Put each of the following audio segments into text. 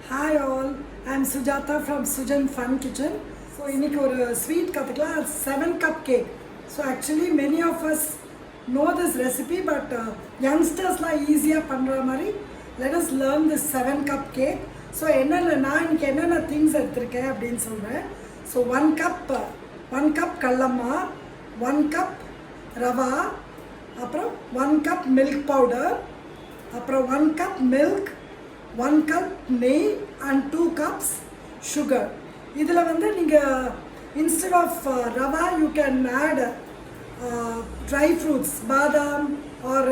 Hi all, I'm Sujata from Sujan Fun Kitchen. So, இன்னைக்கு ஒரு sweet கத்துக்கலாம் 7 cup cake. So, actually many of us know this recipe, but youngsters la easier பண்ற மாதிரி let us learn this 7 cup cake. So, நான் இன்னைக்கு என்னென்ன things எடுத்துருக்கேன் அப்படின்னு சொல்றேன். So, 1 cup கடலமா, 1 cup Rava, அப்புறம் 1 cup milk powder, அப்புறம் 1 cup milk, 1 cup நெய் and 2 cups sugar. இதில் வந்து நீங்கள் instead of Rava you can add dry fruits, பாதாம் or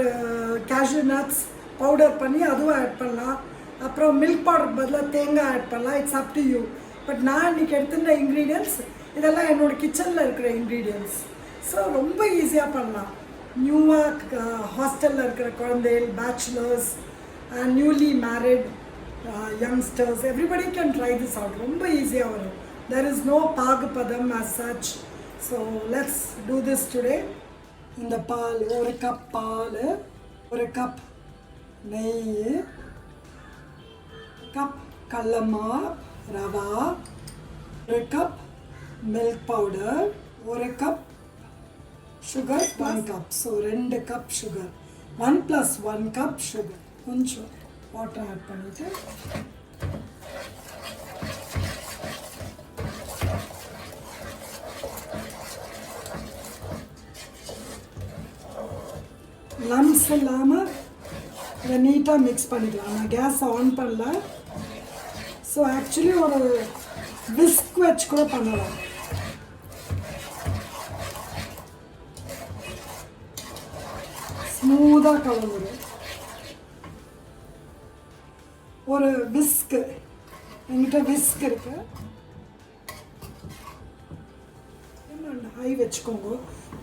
cashew nuts பவுடர் பண்ணி அதுவும் ஆட் பண்ணலாம். அப்புறம் மில்க் பவுடர் பதிலாக தேங்காய் ஆட் பண்ணலாம். It's up to you. But நான் இன்றைக்கி எடுத்துகிற இன்க்ரீடியன்ட்ஸ் இதெல்லாம் என்னோடய கிச்சனில் இருக்கிற இன்க்ரீடியன்ட்ஸ். ஸோ ரொம்ப ஈஸியாக பண்ணலாம். நியூவாக ஹாஸ்டலில் இருக்கிற குழந்தைகள், bachelors and newly married youngsters, everybody can try this out. Romba easy avaru. There is no paagapadam as such. So let's do this today. In the paal, 1 cup paal, 1 cup neyy, cup kallama rava, 1 cup milk powder, 1 cup sugar, 1 cup. So 2 cup sugar. 1 plus 1 cup sugar. கொஞ்சம் water add பண்ணிவிட்டு lumps இல்லாமல் இதை நீட்டாக mix பண்ணிக்கலாம். நான் case on பண்ணல. So actually ஒரு whisk வச்சு கூட பண்ணலாம். ஸ்மூத்தாக கலந்துடும். ஒரு விஸ்க், என்கிட்ட விஸ்க் இருக்கு. ஹை வச்சுக்கோங்க.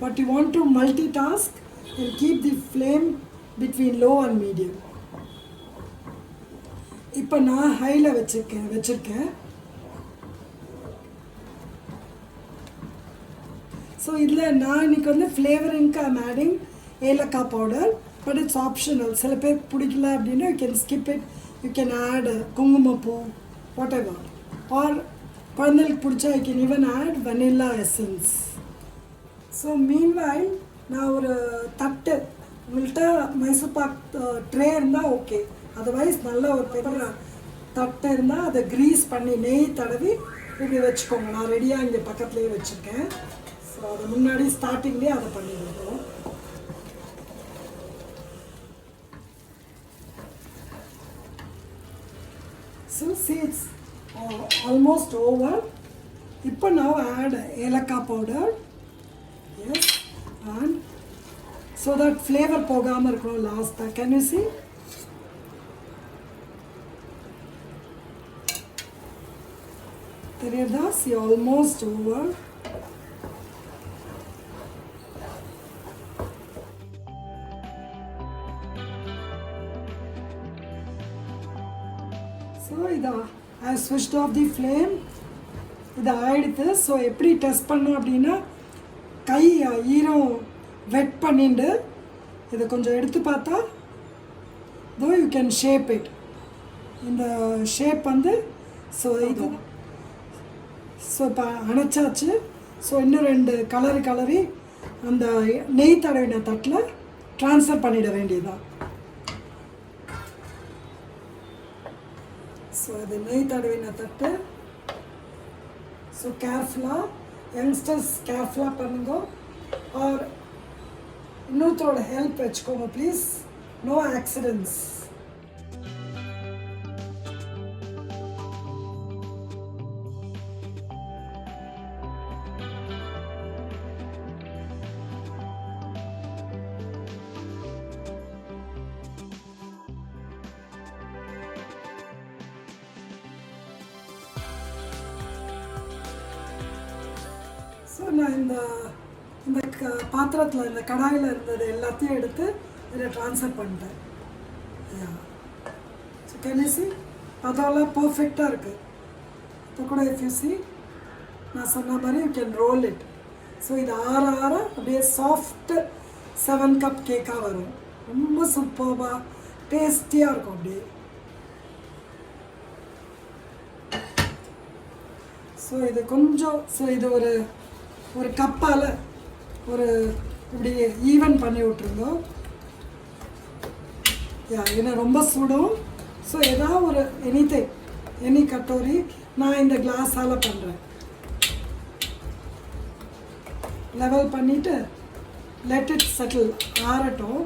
But you want to multi task and keep the flame between low and medium. இப்போ நான் ஹையில் வச்சுருக்கேன். ஸோ இதில் நான் இன்னைக்கு வந்து ஃப்ளேவரிங்க்கு ஐம் ஆடிங் ஏலக்காய் பவுடர். But it's optional. சில பேர் பிடிக்கல அப்படின்னா you can skip it. You can add kungumapoo, whatever. Or குழந்தைகளுக்கு பிடிச்சா you can even add vanilla essence. So meanwhile நான் ஒரு தட்டு, உங்கள்கிட்ட மைசூர் பாக் ட்ரே இருந்தால் ஓகே. அதர்வைஸ் நல்ல ஒரு பெரிய தட்டு இருந்தால் அதை க்ரீஸ் பண்ணி நெய் தடவி இப்படி வச்சுக்கோங்க. நான் ரெடியாக இங்கே பக்கத்துலேயே வச்சுருக்கேன். ஸோ அதை முன்னாடி ஸ்டார்டிங்லேயே அதை பண்ணிடுறோம். So see, it's almost over. Now add ஏலக்காய் powder. Yes, and so that flavor போகாம இருக்கணும் last. Can you see? தெரியுதா? See, almost over. ஸோ இதை ஐ ஸ்விட்ச்ட் ஆஃப் தி ஃப்ளேம். இதை ஆயிடுத்து. ஸோ எப்படி டெஸ்ட் பண்ணோம் அப்படின்னா கை ஈரம் வெட் பண்ணிட்டு இதை கொஞ்சம் எடுத்து பார்த்தா though you can shape it. இந்த ஷேப் வந்து ஸோ இது ஸோ இப்போ அணைச்சாச்சு. ஸோ இன்னும் 2 கலரி அந்த நெய் தடவின தட்டில் ட்ரான்ஸ்ஃபர் பண்ணிட வேண்டியதுதான். ஸோ இது நெய் தடவின தட்டு. ஸோ கேர்ஃபுல்லாக யங்ஸ்டர்ஸ் கேர்ஃபுல்லாக பண்ணுங்க. ஆர் இன்னொருத்தரோட ஹெல்ப் வச்சுக்கோங்க ப்ளீஸ். No accidents. ஸோ நான் இந்த பாத்திரத்தில் இந்த கடாயில் இருந்தது எல்லாத்தையும் எடுத்து இதில் ட்ரான்ஸ்ஃபர் பண்ணிட்டேன். ஸோ கேன் யூ சி அதெல்லாம் பர்ஃபெக்டாக இருக்குது. இப்போ கூட இஃப் யூ சி நான் சொன்ன மாதிரி you can role it. So இது ஆற அப்படியே சாஃப்ட் 7 கப் கேக்காக வரும். ரொம்ப சூப்பராக டேஸ்டியாக இருக்கும். அப்படியே ஸோ இது கொஞ்சம் இது ஒரு கப்பால் ஒரு இப்படி ஈவன் பண்ணி விட்ருந்தோம். ஏன்னா ரொம்ப சுடும். ஸோ ஏதாவது ஒரு எனி கட்டோரி நான் இந்த கிளாஸால் பண்ணுறேன். லெவல் பண்ணிவிட்டு லெட் இட் செட்டில் ஆறட்டும்.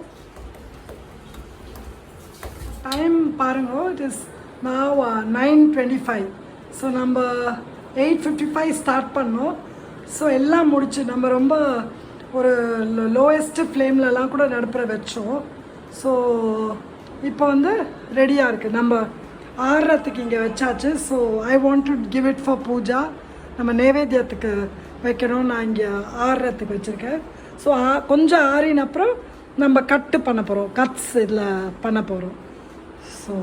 டைம் பாருங்க, இட் இஸ் now 9:25. ஸோ நம்ம 8:55 ஸ்டார்ட் பண்ணோம். ஸோ எல்லாம் முடிச்சு நம்ம ரொம்ப ஒரு லோயஸ்ட்டு ஃப்ளேம்லலாம் கூட நடுப்புற வச்சோம். ஸோ இப்போ வந்து ரெடியாக இருக்குது. நம்ம ஆறுறதுக்கு இங்கே வச்சாச்சு. So I want to give it for puja. நம்ம நைவேத்தியத்துக்கு வைக்கணும். நான் இங்கே ஆறுறதுக்கு வச்சுருக்கேன். ஸோ கொஞ்சம் ஆறின அப்புறம் நம்ம கட்டு பண்ண போகிறோம். கட்ஸ் இதில் பண்ண போகிறோம். ஸோ